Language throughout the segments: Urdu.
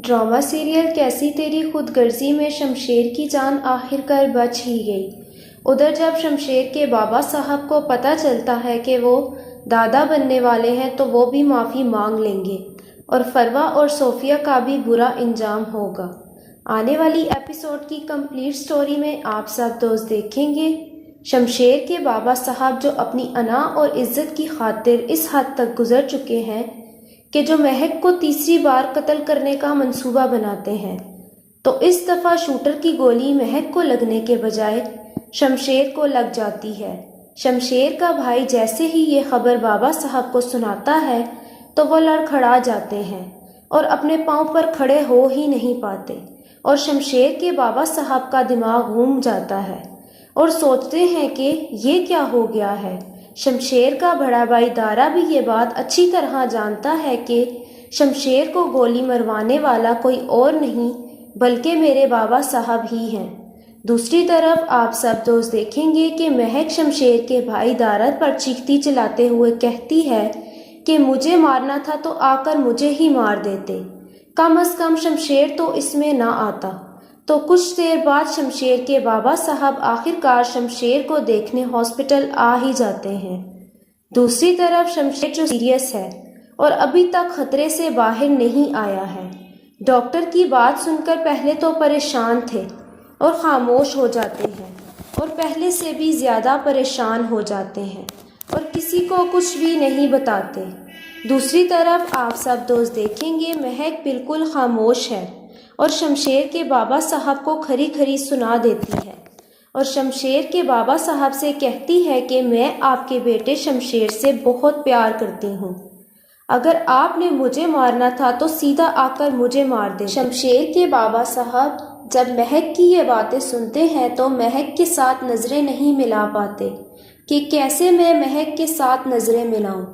ڈرامہ سیریل کیسی تیری خود غرضی میں شمشیر کی جان آخر کار بچ ہی گئی۔ ادھر جب شمشیر کے بابا صاحب کو پتہ چلتا ہے کہ وہ دادا بننے والے ہیں تو وہ بھی معافی مانگ لیں گے اور فروا اور صوفیہ کا بھی برا انجام ہوگا۔ آنے والی ایپیسوڈ کی کمپلیٹ سٹوری میں آپ سب دوست دیکھیں گے شمشیر کے بابا صاحب جو اپنی انا اور عزت کی خاطر اس حد تک گزر چکے ہیں کہ جو مہک کو تیسری بار قتل کرنے کا منصوبہ بناتے ہیں، تو اس دفعہ شوٹر کی گولی مہک کو لگنے کے بجائے شمشیر کو لگ جاتی ہے۔ شمشیر کا بھائی جیسے ہی یہ خبر بابا صاحب کو سناتا ہے تو وہ لڑکھڑا جاتے ہیں اور اپنے پاؤں پر کھڑے ہو ہی نہیں پاتے، اور شمشیر کے بابا صاحب کا دماغ گھوم جاتا ہے اور سوچتے ہیں کہ یہ کیا ہو گیا ہے۔ شمشیر کا بڑا بھائی دارا بھی یہ بات اچھی طرح جانتا ہے کہ شمشیر کو گولی مروانے والا کوئی اور نہیں بلکہ میرے بابا صاحب ہی ہیں۔ دوسری طرف آپ سب دوست دیکھیں گے کہ مہک شمشیر کے بھائی دارا پر چیختی چلاتے ہوئے کہتی ہے کہ مجھے مارنا تھا تو آ کر مجھے ہی مار دیتے، کم از کم شمشیر تو اس میں نہ آتا۔ تو کچھ دیر بعد شمشیر کے بابا صاحب آخر کار شمشیر کو دیکھنے ہاسپٹل آ ہی جاتے ہیں۔ دوسری طرف شمشیر جو سیریس ہے اور ابھی تک خطرے سے باہر نہیں آیا ہے، ڈاکٹر کی بات سن کر پہلے تو پریشان تھے اور خاموش ہو جاتے ہیں اور پہلے سے بھی زیادہ پریشان ہو جاتے ہیں اور کسی کو کچھ بھی نہیں بتاتے۔ دوسری طرف آپ سب دوست دیکھیں گے مہک بالکل خاموش ہے اور شمشیر کے بابا صاحب کو کھری کھری سنا دیتی ہے اور شمشیر کے بابا صاحب سے کہتی ہے کہ میں آپ کے بیٹے شمشیر سے بہت پیار کرتی ہوں، اگر آپ نے مجھے مارنا تھا تو سیدھا آ کر مجھے مار دے۔ شمشیر کے بابا صاحب جب مہک کی یہ باتیں سنتے ہیں تو مہک کے ساتھ نظریں نہیں ملا پاتے کہ کیسے میں مہک کے ساتھ نظریں ملاؤں۔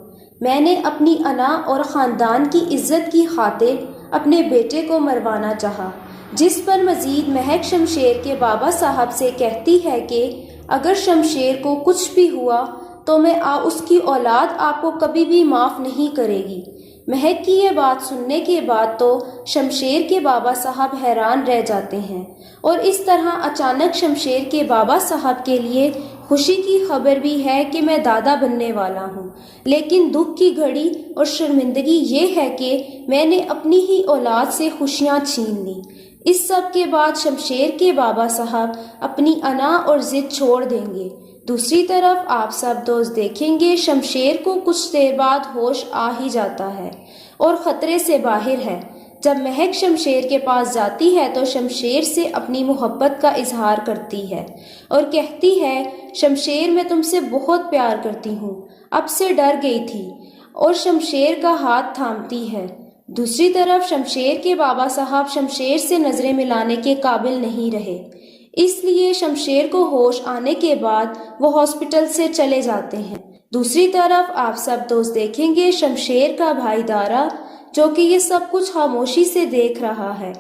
میں نے اپنی انا اور خاندان کی عزت کی خاطر اپنے بیٹے کو مروانا چاہا، جس پر مزید مہک شمشیر کے بابا صاحب سے کہتی ہے کہ اگر شمشیر کو کچھ بھی ہوا تو میں اس کی اولاد آپ کو کبھی بھی معاف نہیں کرے گی۔ مہک کی یہ بات سننے کے بعد تو شمشیر کے بابا صاحب حیران رہ جاتے ہیں، اور اس طرح اچانک شمشیر کے بابا صاحب کے لیے خوشی کی خبر بھی ہے کہ میں دادا بننے والا ہوں، لیکن دکھ کی گھڑی اور شرمندگی یہ ہے کہ میں نے اپنی ہی اولاد سے خوشیاں چھین لی۔ اس سب کے بعد شمشیر کے بابا صاحب اپنی انا اور ضد چھوڑ دیں گے۔ دوسری طرف آپ سب دوست دیکھیں گے شمشیر کو کچھ دیر بعد ہوش آ ہی جاتا ہے اور خطرے سے باہر ہے۔ جب مہک شمشیر کے پاس جاتی ہے تو شمشیر سے اپنی محبت کا اظہار کرتی ہے اور کہتی ہے شمشیر میں تم سے بہت پیار کرتی ہوں، اب سے ڈر گئی تھی، اور شمشیر کا ہاتھ تھامتی ہے۔ دوسری طرف شمشیر کے بابا صاحب شمشیر سے نظریں ملانے کے قابل نہیں رہے، اس لیے شمشیر کو ہوش آنے کے بعد وہ ہاسپٹل سے چلے جاتے ہیں۔ دوسری طرف آپ سب دوست دیکھیں گے شمشیر کا بھائی دارا جو کہ یہ سب کچھ خاموشی سے دیکھ رہا ہے،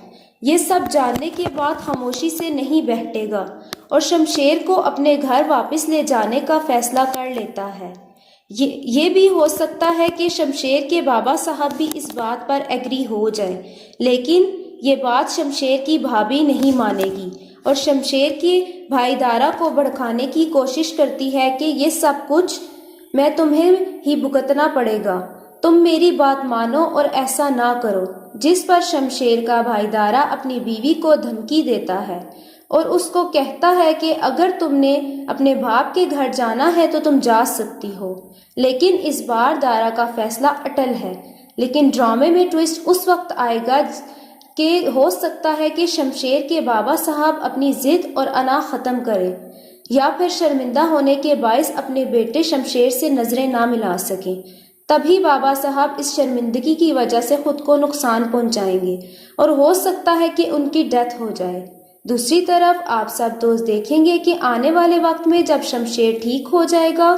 یہ سب جاننے کے بعد خاموشی سے نہیں بیٹھے گا اور شمشیر کو اپنے گھر واپس لے جانے کا فیصلہ کر لیتا ہے۔ یہ بھی ہو سکتا ہے کہ شمشیر کے بابا صاحب بھی اس بات پر ایگری ہو جائے، لیکن یہ بات شمشیر کی بھابھی نہیں مانے گی اور شمشیر کے بھائی دارا کو بھڑکانے کی کوشش کرتی ہے کہ یہ سب کچھ میں تمہیں ہی بھگتنا پڑے گا، تم میری بات مانو اور ایسا نہ کرو، جس پر شمشیر کا بھائی دارا اپنی بیوی کو دھمکی دیتا ہے اور اس کو کہتا ہے کہ اگر تم نے اپنے باپ کے گھر جانا ہے تو تم جا سکتی ہو، لیکن اس بار دارا کا فیصلہ اٹل ہے۔ لیکن ڈرامے میں ٹویسٹ اس وقت آئے گا کہ ہو سکتا ہے کہ شمشیر کے بابا صاحب اپنی ضد اور انا ختم کرے یا پھر شرمندہ ہونے کے باعث اپنے بیٹے شمشیر سے نظریں نہ ملا سکیں، تبھی بابا صاحب اس شرمندگی کی وجہ سے خود کو نقصان پہنچائیں گے اور ہو سکتا ہے کہ ان کی ڈیتھ ہو جائے۔ دوسری طرف آپ سب دوست دیکھیں گے کہ آنے والے وقت میں جب شمشیر ٹھیک ہو جائے گا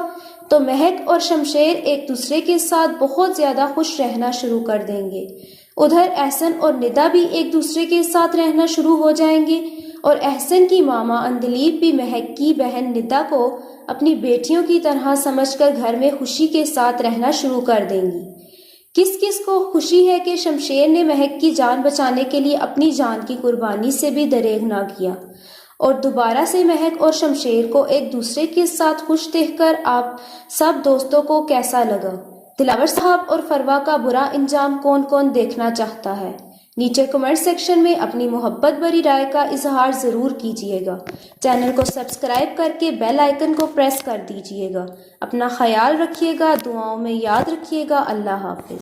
تو مہک اور شمشیر ایک دوسرے کے ساتھ بہت زیادہ خوش رہنا شروع کر دیں گے۔ ادھر احسن اور ندا بھی ایک دوسرے کے ساتھ رہنا شروع ہو جائیں گے، اور احسن کی ماما اندلیب بھی مہک کی بہن ندا کو اپنی بیٹیوں کی طرح سمجھ کر گھر میں خوشی کے ساتھ رہنا شروع کر دیں گی۔ کس کس کو خوشی ہے کہ شمشیر نے مہک کی جان بچانے کے لیے اپنی جان کی قربانی سے بھی دریغ نہ کیا، اور دوبارہ سے مہک اور شمشیر کو ایک دوسرے کے ساتھ خوش دیکھ کر آپ سب دوستوں کو کیسا لگا؟ دلاور صاحب اور فروا کا برا انجام کون کون دیکھنا چاہتا ہے؟ نیچے کمنٹ سیکشن میں اپنی محبت بھری رائے کا اظہار ضرور کیجیے گا۔ چینل کو سبسکرائب کر کے بیل آئیکن کو پریس کر دیجیے گا۔ اپنا خیال رکھیے گا، دعاؤں میں یاد رکھیے گا۔ اللہ حافظ۔